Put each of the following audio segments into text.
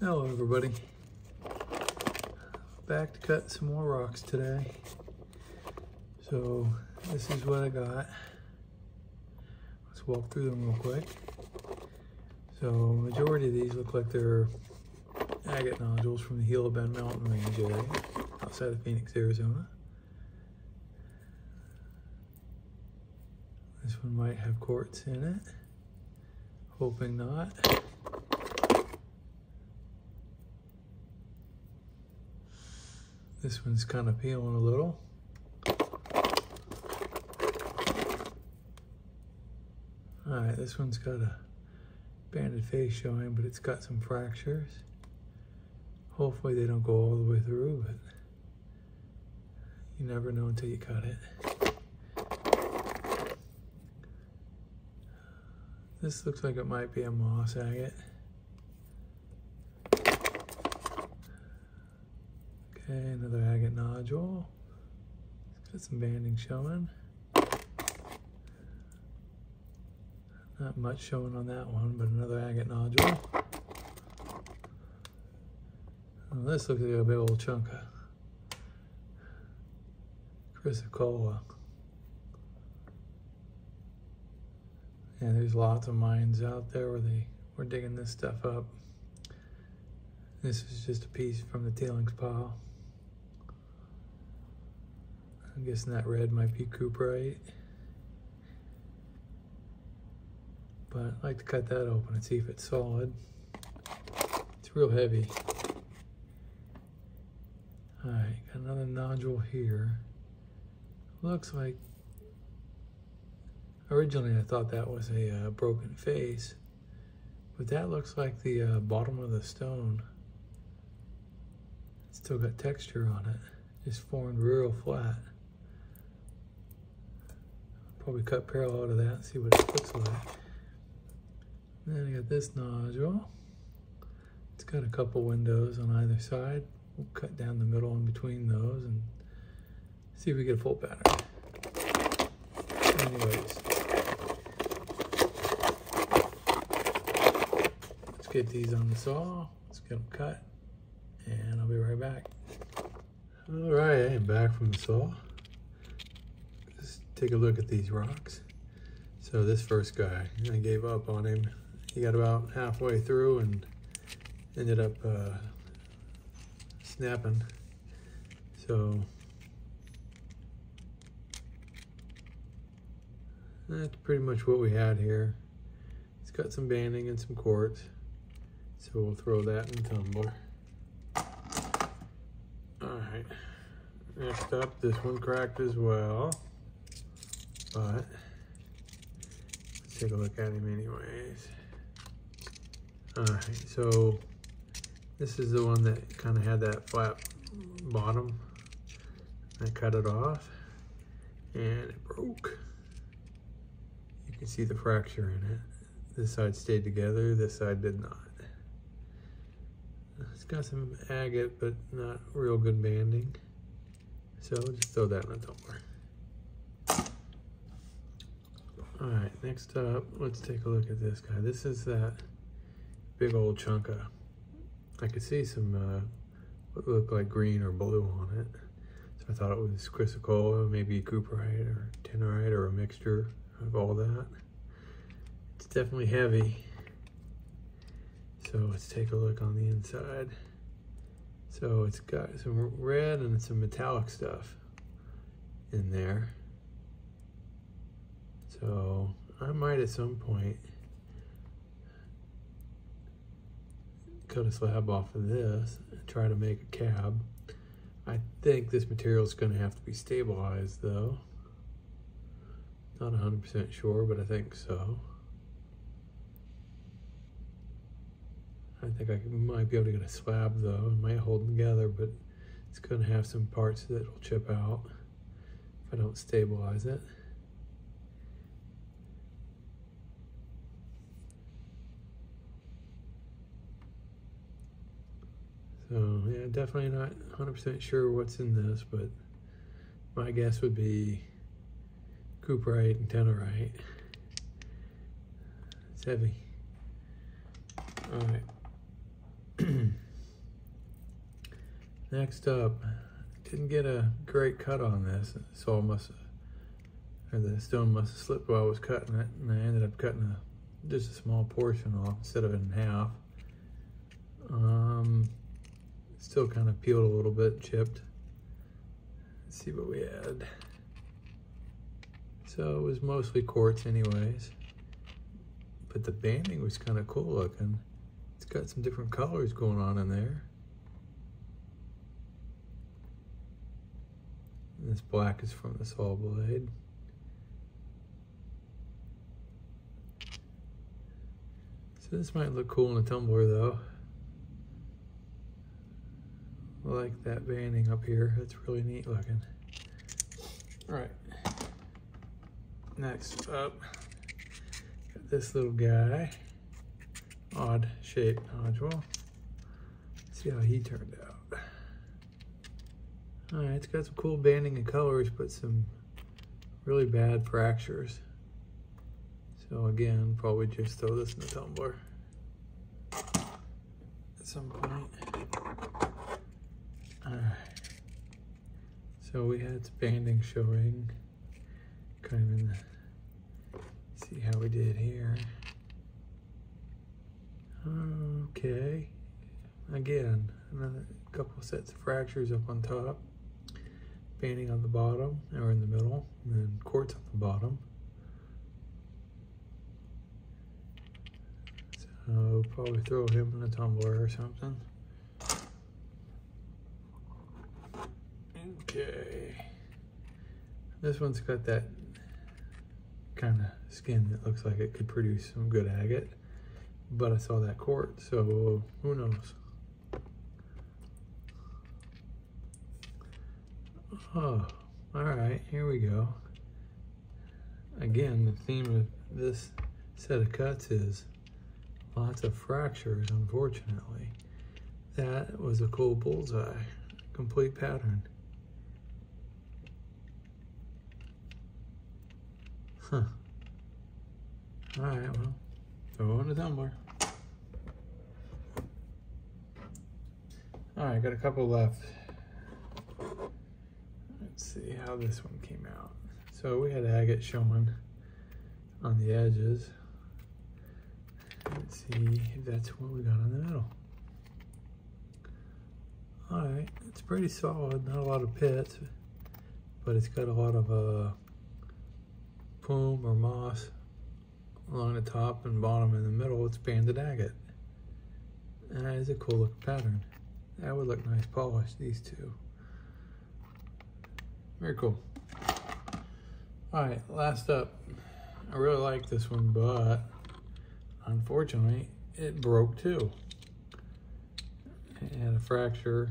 Hello everybody, back to cut some more rocks today. So this is what I got. Let's walk through them real quick. So majority of these look like they're agate nodules from the Gila Bend mountain range area outside of Phoenix, Arizona. This one might have quartz in it, hoping not. This one's kind of peeling a little. Alright, this one's got a banded face showing, but it's got some fractures. Hopefully they don't go all the way through, but you never know until you cut it. This looks like it might be a moss agate. Okay, another agate nodule. It's got some banding showing. Not much showing on that one, but another agate nodule. And this looks like a big old chunk of chrysocolla. Yeah, there's lots of mines out there where they were digging this stuff up. This is just a piece from the tailings pile. I'm guessing that red might be cooperite. But I'd like to cut that open and see if it's solid. It's real heavy. Alright, got another nodule here. Looks like, originally I thought that was a broken face, but that looks like the bottom of the stone. It's still got texture on it, just formed real flat. Probably cut parallel to that and see what it looks like. Then I got this nodule. It's got a couple windows on either side. We'll cut down the middle in between those and see if we get a full pattern. Anyways, let's get these on the saw. Let's get them cut, and I'll be right back. All right, I'm back from the saw. Let's take a look at these rocks. So this first guy, I gave up on him. He got about halfway through and ended up snapping. So that's pretty much what we had here. It's got some banding and some quartz, so we'll throw that in the tumbler. All right, next up, this one cracked as well, but let's take a look at him anyways. All right, so this is the one that kind of had that flat bottom. I cut it off and it broke. You can see the fracture in it. This side stayed together, this side did not. It's got some agate, but not real good banding. So we'll just throw that in the tumbler. All right, next up, let's take a look at this guy. This is that big old chunk of, I could see some what looked like green or blue on it. So I thought it was chrysocolla, maybe cooperite or tenorite or a mixture of all that. It's definitely heavy. So let's take a look on the inside. So it's got some red and some metallic stuff in there. So I might at some point cut a slab off of this and try to make a cab. I think this material is going to have to be stabilized though. Not 100% sure, but I think so. I think I might be able to get a slab though. It might hold them together, but it's going to have some parts that will chip out if I don't stabilize it. So yeah, definitely not 100% sure what's in this, but my guess would be cooperite and tenorite. It's heavy. All right. Next up, didn't get a great cut on this. So the stone must have slipped while I was cutting it, and I ended up cutting just a small portion off instead of in half. Still kind of peeled a little bit, chipped. Let's see what we had. So it was mostly quartz anyways, but the banding was kind of cool looking. It's got some different colors going on in there. And this black is from the saw blade. So this might look cool in a tumbler though. I like that banding up here. That's really neat looking. All right. Next up, got this little guy. Odd shaped nodule. Let's see how he turned out. All right, it's got some cool banding and colors, but some really bad fractures. So again, probably just throw this in the tumbler at some point. So we had some banding showing, kind of in the, see how we did here. Okay, again, another couple sets of fractures up on top, banding on the bottom, or in the middle, and then quartz on the bottom. So probably throw him in a tumbler or something. Okay, this one's got that kind of skin that looks like it could produce some good agate, but I saw that quartz, so who knows. Oh, all right, here we go. Again, the theme of this set of cuts is lots of fractures, unfortunately. That was a cool bullseye, complete pattern. Huh. All right, well, throw in the tumbler. All right, got a couple left. Let's see how this one came out. So we had agate showing on the edges. Let's see if that's what we got in the middle. All right, it's pretty solid, not a lot of pits, but it's got a lot of plume or moss along the top and bottom. In the middle, it's banded agate. And that is a cool looking pattern. That would look nice polished, these two. Very cool. All right, last up. I really like this one, but unfortunately, it broke too. It had a fracture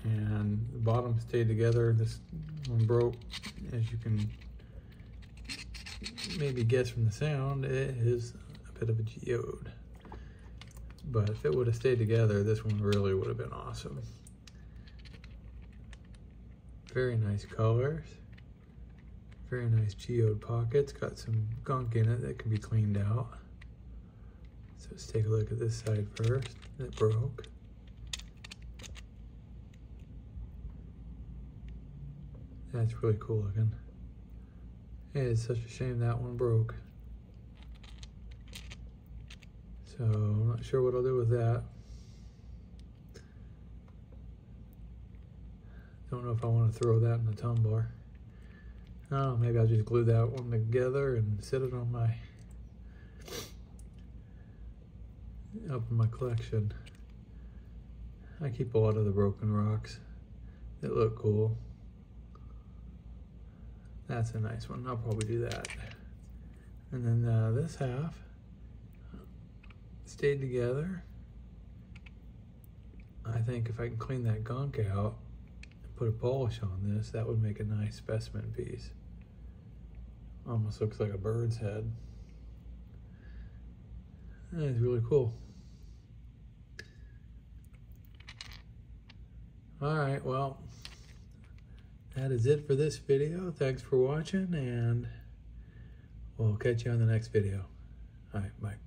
and the bottom stayed together. This one broke, as you can maybe guess from the sound. It is a bit of a geode, but if it would have stayed together, this one really would have been awesome. Very nice colors, very nice geode pockets, got some gunk in it that can be cleaned out. So let's take a look at this side first. It broke. That's really cool looking. It's such a shame that one broke. So I'm not sure what I'll do with that. Don't know if I want to throw that in the tumbler. Oh, maybe I'll just glue that one together and set it on my, up in my collection. I keep a lot of the broken rocks that look cool. That's a nice one. I'll probably do that. And then this half stayed together. I think if I can clean that gunk out and put a polish on this, that would make a nice specimen piece. Almost looks like a bird's head. That is really cool. All right, well, that is it for this video. Thanks for watching, and we'll catch you on the next video. All right, bye.